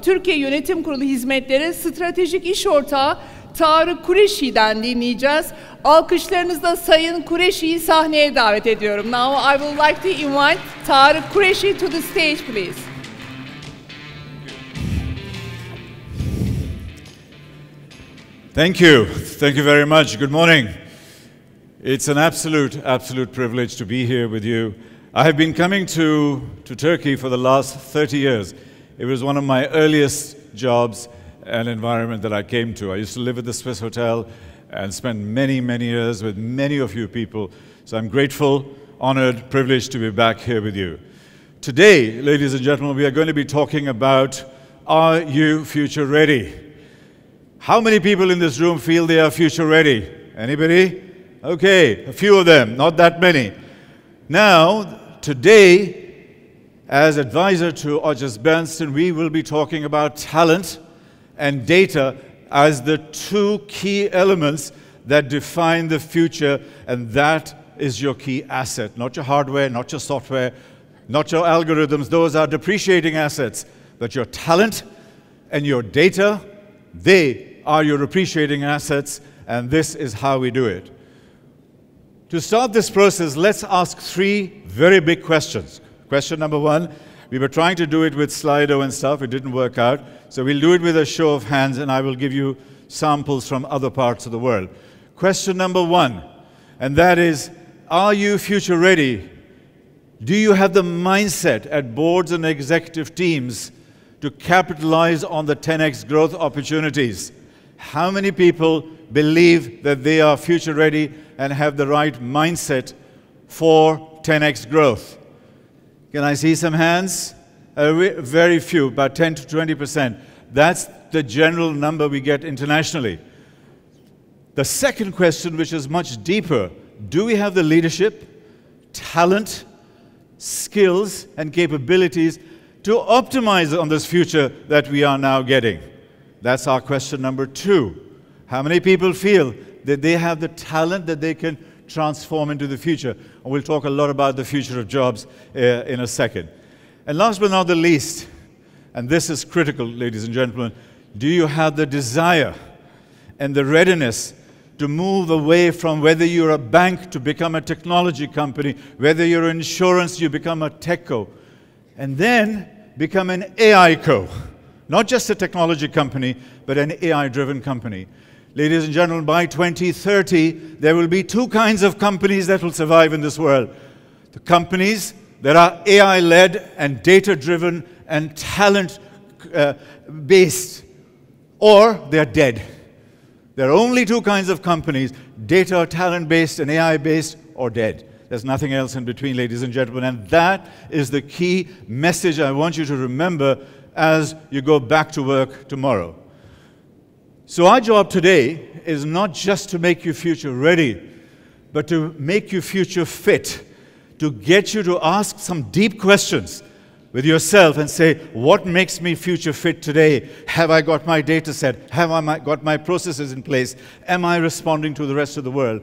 Türkiye Yönetim Kurulu Hizmetleri Stratejik İş Ortağı Tariq Qureishy'den dinleyeceğiz. Alkışlarınızla Sayın Qureishy'yi sahneye davet ediyorum. Now I would like to invite Tariq Qureishy to the stage, please. Thank you. Thank you very much. Good morning. It's an absolute privilege to be here with you. I have been coming to Turkey for the last 30 years. It was one of my earliest jobs and environment that I came to. I used to live at the Swiss Hotel and spent many years with many of you people. So I'm grateful, honored, privileged to be back here with you. Today, ladies and gentlemen, we are going to be talking about, are you future ready? How many people in this room feel they are future ready? Anybody? Okay, a few of them, not that many. Now, today, as advisor to Odgers Berndtson, we will be talking about talent and data as the two key elements that define the future, and that is your key asset. Not your hardware, not your software, not your algorithms. Those are depreciating assets. But your talent and your data, they are your appreciating assets, and this is how we do it. To start this process, let's ask three very big questions. Question number one, we were trying to do it with Slido and stuff, it didn't work out, so we'll do it with a show of hands and I will give you samples from other parts of the world. Question number one, and that is, are you future ready? Do you have the mindset at boards and executive teams to capitalize on the 10x growth opportunities? How many people believe that they are future ready and have the right mindset for 10x growth? Can I see some hands? Very few, about 10 to 20%. That's the general number we get internationally. The second question, which is much deeper, do we have the leadership, talent, skills, and capabilities to optimize on this future that we are now getting? That's our question number two. How many people feel that they have the talent that they can transform into the future? And we'll talk a lot about the future of jobs in a second. And last but not the least, and this is critical, ladies and gentlemen, do you have the desire and the readiness to move away from whether you're a bank to become a technology company, whether you're insurance, you become a techco, and then become an AI co? Not just a technology company, but an AI-driven company. Ladies and gentlemen, by 2030, there will be two kinds of companies that will survive in this world. The companies that are AI-led and data-driven and talent-based, or they're dead. There are only two kinds of companies, data or talent-based and AI-based, or dead. There's nothing else in between, ladies and gentlemen, and that is the key message I want you to remember as you go back to work tomorrow. So our job today is not just to make you future ready, but to make you future fit, to get you to ask some deep questions with yourself and say, what makes me future fit today? Have I got my data set? Have I got my processes in place? Am I responding to the rest of the world?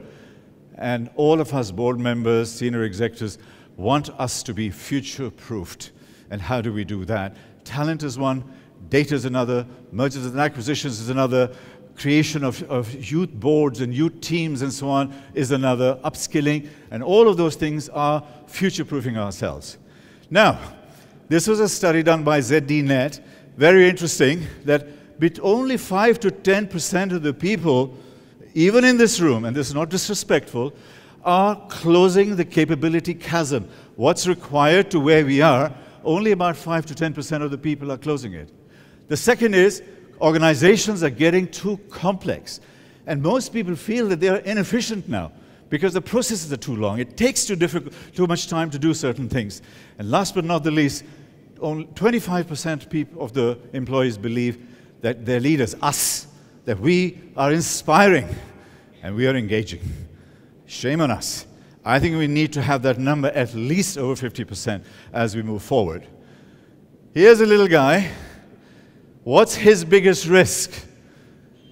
And all of us board members, senior executives, want us to be future-proofed. And how do we do that? Talent is one, data is another, mergers and acquisitions is another, creation of youth boards and youth teams and so on is another, upskilling, and all of those things are future-proofing ourselves. Now, this was a study done by ZDNet, very interesting, that with only 5 to 10% of the people, even in this room, and this is not disrespectful, are closing the capability chasm. What's required to where we are, only about 5 to 10% of the people are closing it. The second is, organizations are getting too complex. And most people feel that they are inefficient now because the processes are too long. It takes too much time to do certain things. And last but not the least, only 25% of the employees believe that their leaders, us, that we are inspiring and we are engaging. Shame on us. I think we need to have that number at least over 50% as we move forward. Here's a little guy. What's his biggest risk?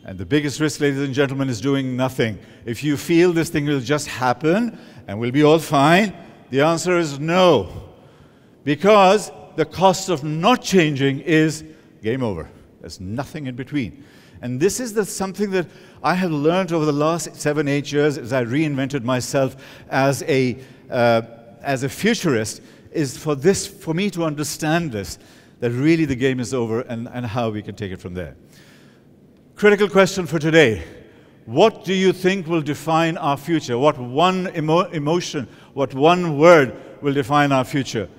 And the biggest risk, ladies and gentlemen, is doing nothing. If you feel this thing will just happen and we'll be all fine, the answer is no. Because the cost of not changing is game over. There's nothing in between. And this is something that I have learned over the last 7, 8 years as I reinvented myself as a futurist, is for me to understand this, that really the game is over and how we can take it from there. Critical question for today. What do you think will define our future? What one emotion, what one word will define our future?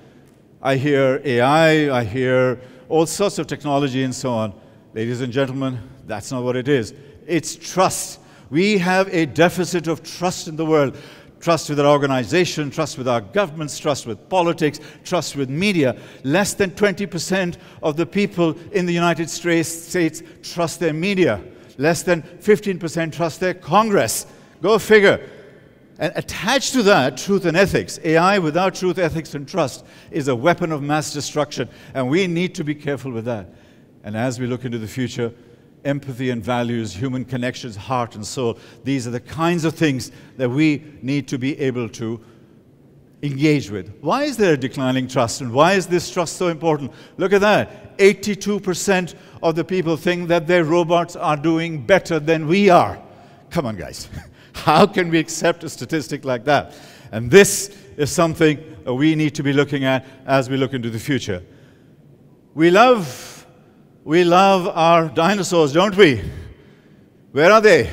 I hear AI, I hear all sorts of technology and so on. Ladies and gentlemen, that's not what it is. It's trust. We have a deficit of trust in the world. Trust with our organization, trust with our governments, trust with politics, trust with media. Less than 20% of the people in the United States trust their media. Less than 15% trust their Congress. Go figure. And attached to that, truth and ethics. AI without truth, ethics, and trust is a weapon of mass destruction, and we need to be careful with that. And as we look into the future, empathy and values, human connections, heart and soul, these are the kinds of things that we need to be able to engage with. Why is there a declining trust, and why is this trust so important? Look at that. 82% of the people think that their robots are doing better than we are. Come on, guys. How can we accept a statistic like that? And this is something we need to be looking at as we look into the future. We love our dinosaurs, don't we? Where are they?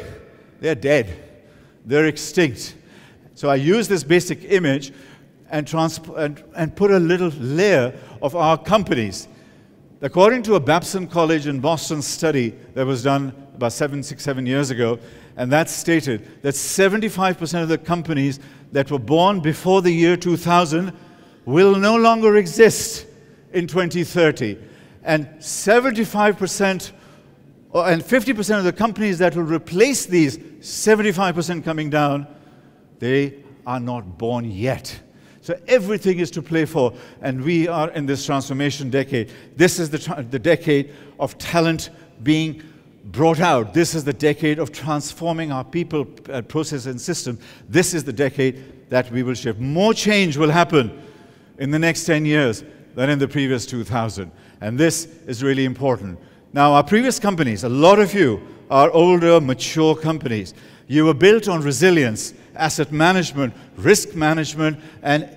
They're dead. They're extinct. So I use this basic image and put a little layer of our companies. According to a Berndtson College in Boston study that was done about 7 years ago, and that stated that 75% of the companies that were born before the year 2000 will no longer exist in 2030. And 75% and 50% of the companies that will replace these 75% coming down, they are not born yet. So everything is to play for, and we are in this transformation decade. This is the decade of talent being brought out. This is the decade of transforming our people, process, and system. This is the decade that we will shift. More change will happen in the next 10 years than in the previous 2000. And this is really important. Now, our previous companies, a lot of you are older, mature companies. You were built on resilience, asset management, risk management, and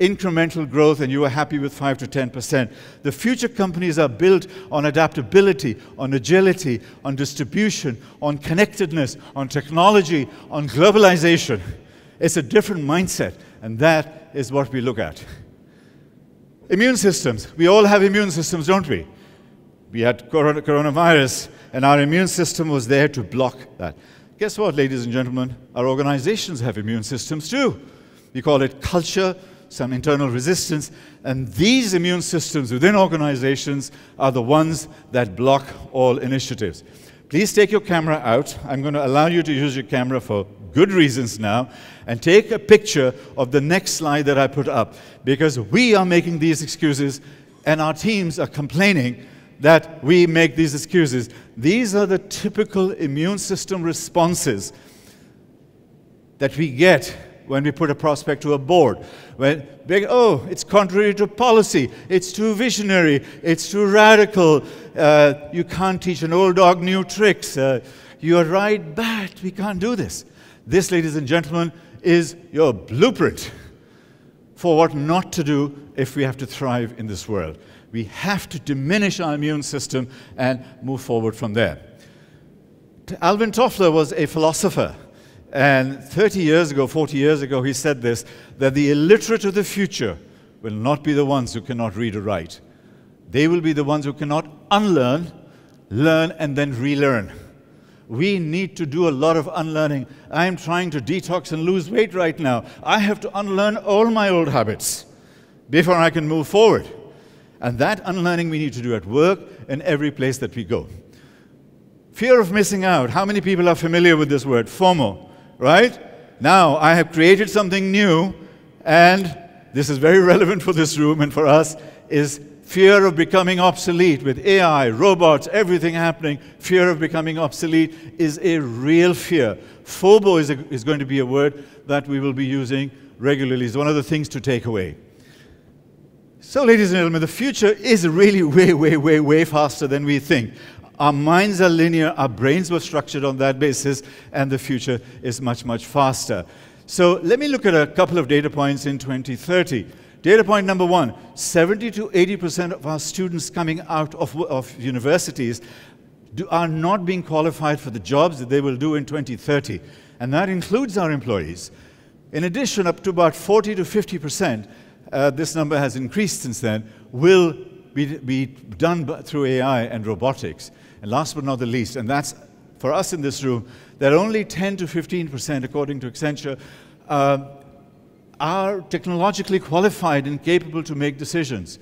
incremental growth, and you were happy with 5 to 10%. The future companies are built on adaptability, on agility, on distribution, on connectedness, on technology, on globalization. It's a different mindset, and that is what we look at. Immune systems. We all have immune systems, don't we? We had coronavirus, and our immune system was there to block that. Guess what, ladies and gentlemen? Our organizations have immune systems too. We call it culture, some internal resistance, and these immune systems within organizations are the ones that block all initiatives. Please take your camera out. I'm going to allow you to use your camera for good reasons now, and take a picture of the next slide that I put up, because we are making these excuses and our teams are complaining that we make these excuses. These are the typical immune system responses that we get when we put a prospect to a board. When they, oh, it's contrary to policy, it's too visionary, it's too radical, you can't teach an old dog new tricks, you're right, but we can't do this. This, ladies and gentlemen, is your blueprint for what not to do if we have to thrive in this world. We have to diminish our immune system and move forward from there. Alvin Toffler was a philosopher, and 30 years ago, 40 years ago, he said this, that the illiterate of the future will not be the ones who cannot read or write. They will be the ones who cannot unlearn, learn, and then relearn. We need to do a lot of unlearning. I am trying to detox and lose weight right now. I have to unlearn all my old habits before I can move forward. And that unlearning we need to do at work and every place that we go. Fear of missing out. How many people are familiar with this word? FOMO, right? Now, I have created something new, and this is very relevant for this room and for us, is fear of becoming obsolete. With AI, robots, everything happening, fear of becoming obsolete is a real fear. FOMO is going to be a word that we will be using regularly. It's one of the things to take away. So, ladies and gentlemen, the future is really way faster than we think. Our minds are linear, our brains were structured on that basis, and the future is much faster. So let me look at a couple of data points in 2030. Data point number one, 70 to 80% of our students coming out of universities are not being qualified for the jobs that they will do in 2030. And that includes our employees. In addition, up to about 40 to 50%, this number has increased since then, will be done through AI and robotics. And last but not the least, and that's for us in this room, that only 10 to 15%, according to Accenture, are technologically qualified and capable to make decisions.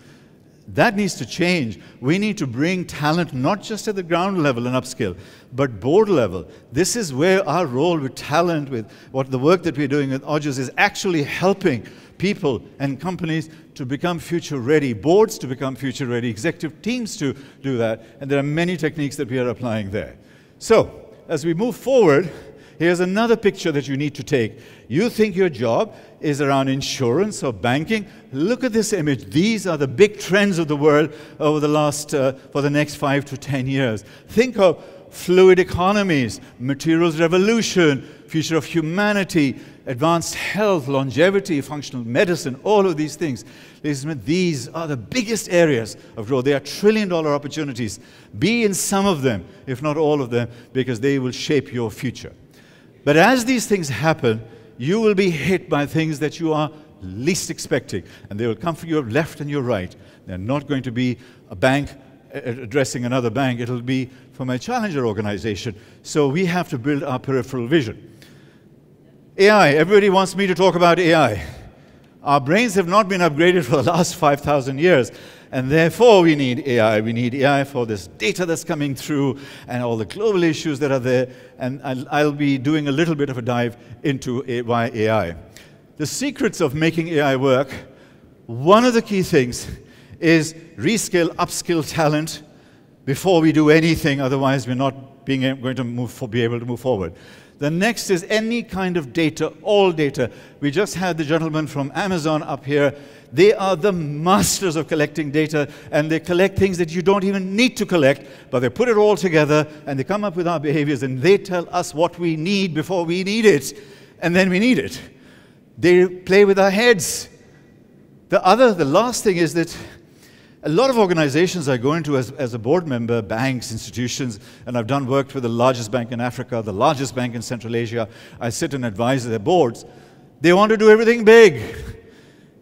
That needs to change. We need to bring talent not just at the ground level and upskill, but board level. This is where our role with talent, with the work that we're doing with Odgers, is actually helping people and companies to become future ready, boards to become future ready, executive teams to do that, and there are many techniques that we are applying there. So, as we move forward, here's another picture that you need to take. You think your job is around insurance or banking? Look at this image. These are the big trends of the world over the last, for the next 5 to 10 years. Think of fluid economies, materials revolution, future of humanity, advanced health, longevity, functional medicine, all of these things. Ladies and gentlemen, these are the biggest areas of growth. They are trillion-dollar opportunities. Be in some of them, if not all of them, because they will shape your future. But as these things happen, you will be hit by things that you are least expecting. And they will come from your left and your right. They're not going to be a bank addressing another bank. It'll be from a challenger organization. So we have to build our peripheral vision. AI. Everybody wants me to talk about AI. Our brains have not been upgraded for the last 5,000 years. And therefore, we need AI. We need AI for this data that's coming through and all the global issues that are there. And I'll be doing a little bit of a dive into why AI. The secrets of making AI work, one of the key things is reskill, upskill talent before we do anything. Otherwise, we're not going to be able to move forward. The next is any kind of data, all data. We just had the gentleman from Amazon up here. They are the masters of collecting data, and they collect things that you don't even need to collect, but they put it all together, and they come up with our behaviors, and they tell us what we need before we need it, and then we need it. They play with our heads. The last thing is that a lot of organizations I go into as a board member, banks, institutions, and I've done work with the largest bank in Africa, the largest bank in Central Asia. I sit and advise their boards. They want to do everything big.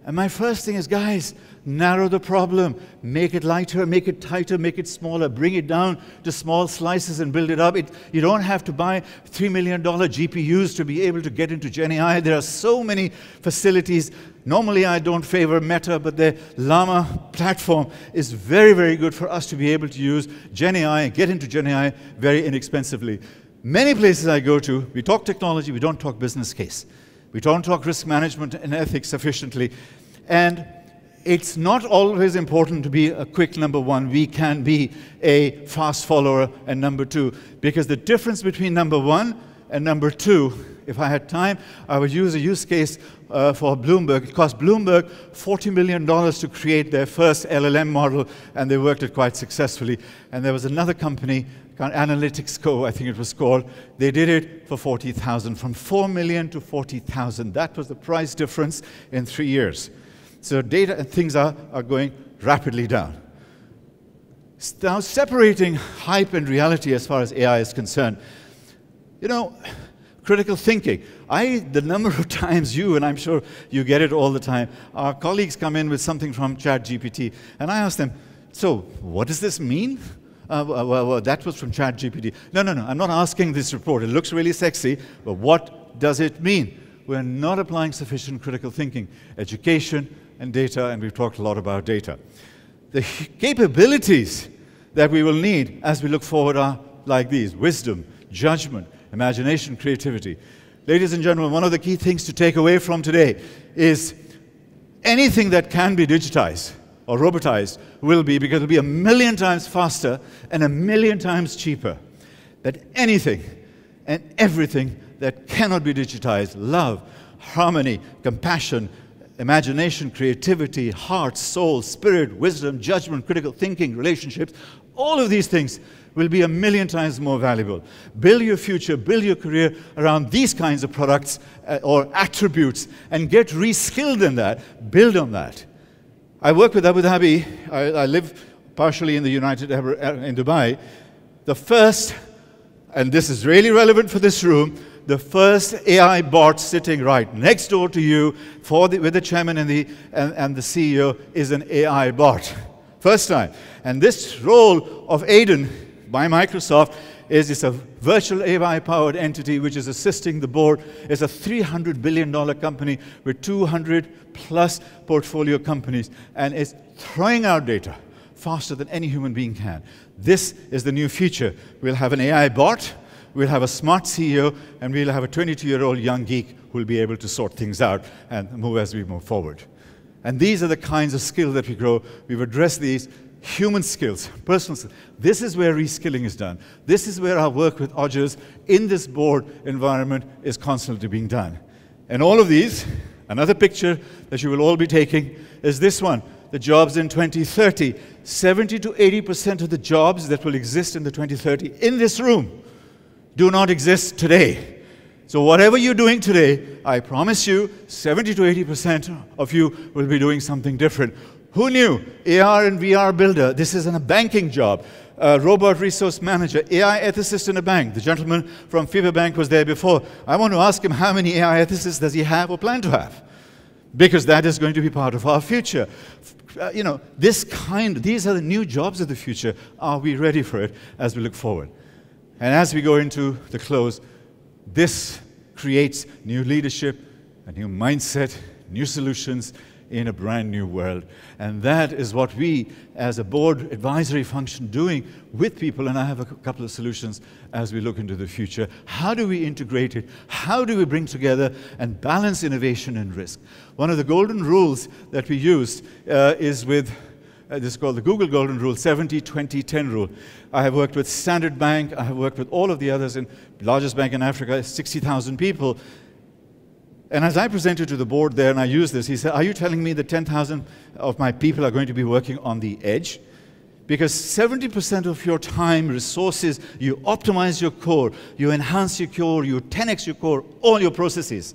And my first thing is, guys, narrow the problem. Make it lighter, make it tighter, make it smaller. Bring it down to small slices and build it up. You don't have to buy $3 million GPUs to be able to get into GenAI. There are so many facilities. Normally, I don't favor Meta, but the Llama platform is very, very good for us to be able to use GenAI and get into GenAI very inexpensively. Many places I go to, we talk technology, we don't talk business case. We don't talk risk management and ethics sufficiently. And it's not always important to be a quick number one. We can be a fast follower and number two. Because the difference between number one and number two, if I had time, I would use a use case for Bloomberg. It cost Bloomberg $40 million to create their first LLM model, and they worked it quite successfully. And there was another company, Analytics Co., I think it was called. They did it for $40,000, from $4 million to $40,000. That was the price difference in 3 years. So data and things are going rapidly down. Now, separating hype and reality as far as AI is concerned, you know, critical thinking. The number of times and I'm sure you get it all the time, our colleagues come in with something from ChatGPT, and I ask them, so what does this mean? Well, that was from ChatGPT. No, I'm not asking this report. It looks really sexy, but what does it mean? We're not applying sufficient critical thinking, education, and data, and we've talked a lot about data. The capabilities that we will need as we look forward are like these: wisdom, judgment, imagination, creativity. Ladies and gentlemen, one of the key things to take away from today is anything that can be digitized or robotized will be, because it'll be 1 million times faster and 1 million times cheaper. That anything and everything that cannot be digitized, love, harmony, compassion, imagination, creativity, heart, soul, spirit, wisdom, judgment, critical thinking, relationships, all of these things will be 1,000,000 times more valuable. Build your future, build your career around these kinds of products or attributes and get re-skilled in that, build on that. I work with Abu Dhabi. I live partially in the in Dubai. The first, and this is really relevant for this room, the first AI bot sitting right next door to you with the chairman and the CEO is an AI bot. First time. And this role of Aiden by Microsoft is it's a virtual AI-powered entity which is assisting the board. It's a $300 billion company with 200+ portfolio companies, and it's throwing out data faster than any human being can. This is the new future. We'll have an AI bot, we'll have a smart CEO, and we'll have a 22-year-old young geek who will be able to sort things out and move as we move forward. And these are the kinds of skills that we grow. We've addressed these. Human skills, personal skills. This is where reskilling is done. This is where our work with Odgers in this board environment is constantly being done. And all of these, another picture that you will all be taking is this one, the jobs in 2030. 70 to 80% of the jobs that will exist in the 2030 in this room do not exist today. So whatever you're doing today, I promise you, 70 to 80% of you will be doing something different. Who knew? AR and VR builder. This is a banking job. Robot resource manager. AI ethicist in a bank. The gentleman from FIBA Bank was there before. I want to ask him how many AI ethicists does he have or plan to have? Because that is going to be part of our future. These are the new jobs of the future. Are we ready for it as we look forward? And as we go into the close, this creates new leadership, a new mindset, new solutions, in a brand new world. And that is what we, as a board advisory function, doing with people, and I have a couple of solutions as we look into the future. How do we integrate it? How do we bring together and balance innovation and risk? One of the golden rules that we used is with, this is called the Google Golden Rule, 70-20-10 rule. I have worked with Standard Bank, I have worked with all of the others, in the largest bank in Africa, 60,000 people. And as I presented to the board there, and I used this, he said, are you telling me that 10,000 of my people are going to be working on the edge? Because 70% of your time, resources, you optimize your core, you enhance your core, you 10x your core, all your processes.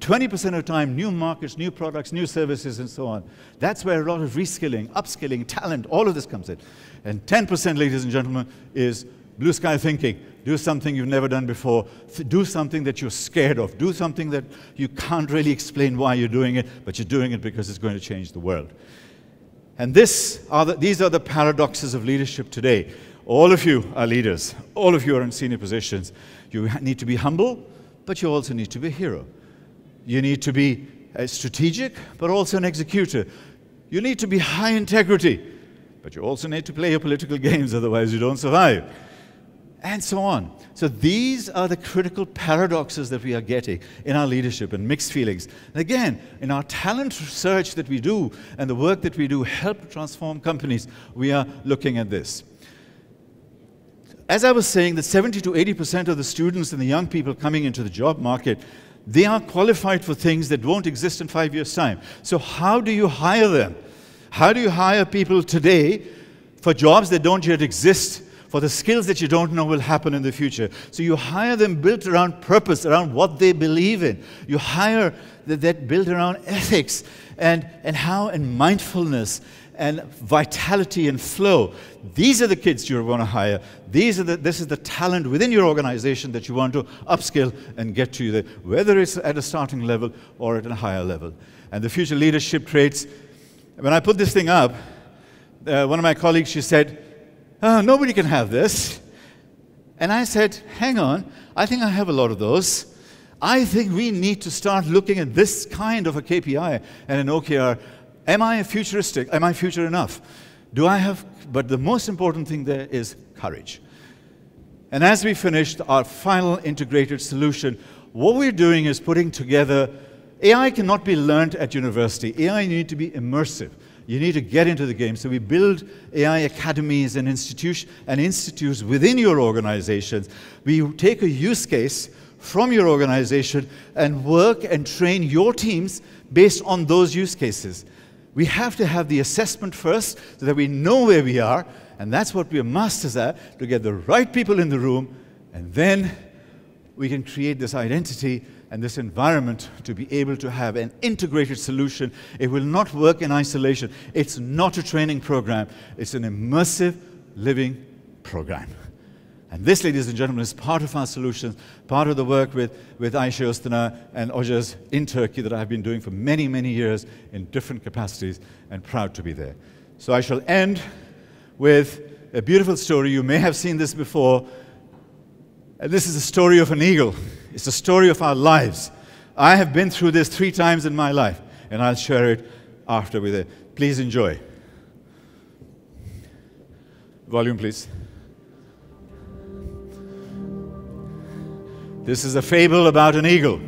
20% of the time, new markets, new products, new services, and so on. That's where a lot of reskilling, upskilling, talent, all of this comes in. And 10%, ladies and gentlemen, is blue sky thinking. Do something you've never done before. Do something that you're scared of. Do something that you can't really explain why you're doing it, but you're doing it because it's going to change the world. And these are the paradoxes of leadership today. All of you are leaders. All of you are in senior positions. You need to be humble, but you also need to be a hero. You need to be strategic, but also an executor. You need to be high integrity, but you also need to play your political games, otherwise you don't survive. And so on. So these are the critical paradoxes that we are getting in our leadership and mixed feelings. And again, in our talent research that we do and the work that we do help to transform companies, we are looking at this. As I was saying, that 70 to 80% of the students and the young people coming into the job market, they are qualified for things that won't exist in 5 years' time. So how do you hire them? How do you hire people today for jobs that don't yet exist, for the skills that you don't know will happen in the future? So you hire them built around purpose, around what they believe in. You hire that built around ethics and mindfulness and vitality and flow. These are the kids you're going to hire. This is the talent within your organization that you want to upskill and get to there, whether it's at a starting level or at a higher level. And the future leadership traits, when I put this thing up, one of my colleagues, she said, oh, nobody can have this. And I said, hang on, I think I have a lot of those. I think we need to start looking at this kind of a KPI and an OKR. Am I futuristic? Am I future enough? Do I have, but the most important thing there is courage. And as we finished our final integrated solution, what we're doing is putting together, AI cannot be learned at university. AI need to be immersive. You need to get into the game. So we build AI academies and institutes within your organizations. We take a use case from your organization and work and train your teams based on those use cases. We have to have the assessment first so that we know where we are, and that's what we are masters at, to get the right people in the room, and then we can create this identity and this environment to be able to have an integrated solution. It will not work in isolation. It's not a training program. It's an immersive living program. And this, ladies and gentlemen, is part of our solutions, part of the work with Ayşe Öztürk and Odgers in Turkey that I've been doing for many, many years in different capacities, and proud to be there. So I shall end with a beautiful story. You may have seen this before. And this is the story of an eagle. It's the story of our lives. I have been through this 3 times in my life, and I'll share it after with it. Please enjoy. Volume, please. This is a fable about an eagle.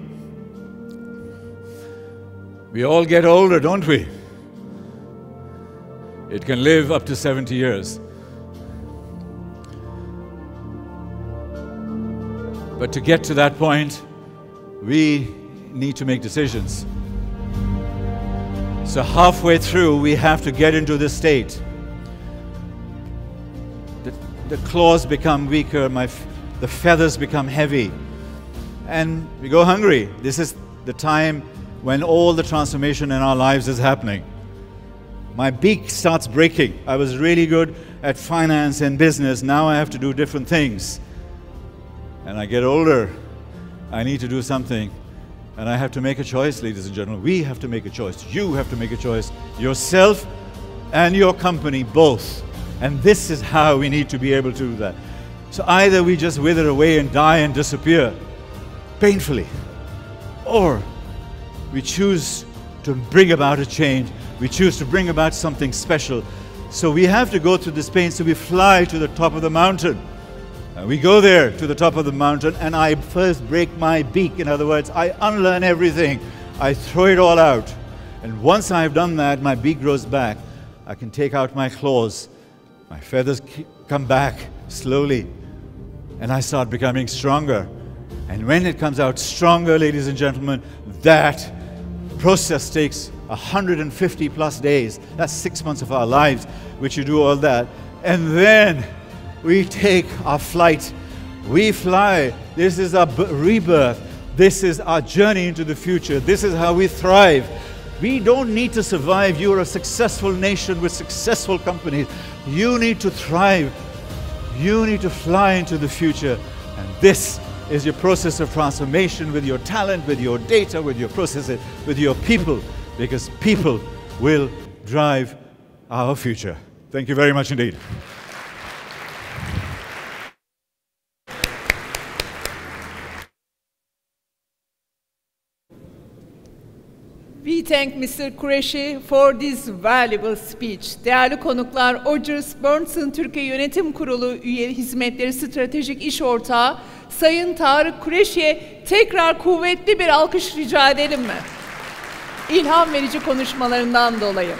We all get older, don't we? It can live up to 70 years. But to get to that point, we need to make decisions. So halfway through, we have to get into this state. The claws become weaker, the feathers become heavy, and we go hungry. This is the time when all the transformation in our lives is happening. My beak starts breaking. I was really good at finance and business. Now I have to do different things. And I get older. I need to do something. And I have to make a choice, ladies and gentlemen. We have to make a choice. You have to make a choice. Yourself and your company, both. And this is how we need to be able to do that. So either we just wither away and die and disappear painfully, or we choose to bring about a change. We choose to bring about something special. So we have to go through this pain, so we fly to the top of the mountain. And we go there to the top of the mountain, and I first break my beak. In other words, I unlearn everything. I throw it all out. And once I've done that, my beak grows back. I can take out my claws. My feathers come back slowly, and I start becoming stronger. And when it comes out stronger, ladies and gentlemen, that process takes 150 plus days. That's 6 months of our lives, which you do all that. And then we take our flight. We fly. This is our rebirth. This is our journey into the future. This is how we thrive. We don't need to survive. You're a successful nation with successful companies. You need to thrive. You need to fly into the future. And this is your process of transformation with your talent, with your data, with your processes, with your people, because people will drive our future. Thank you very much indeed. We thank Mr. Qureishy for this valuable speech. Değerli konuklar, Odgers, Berndtson Türkiye Yönetim Kurulu üye Hizmetleri Stratejik İş Ortağı Sayın Tariq Qureishy'ye tekrar kuvvetli bir alkış rica edelim mi? İlham verici konuşmalarından dolayı.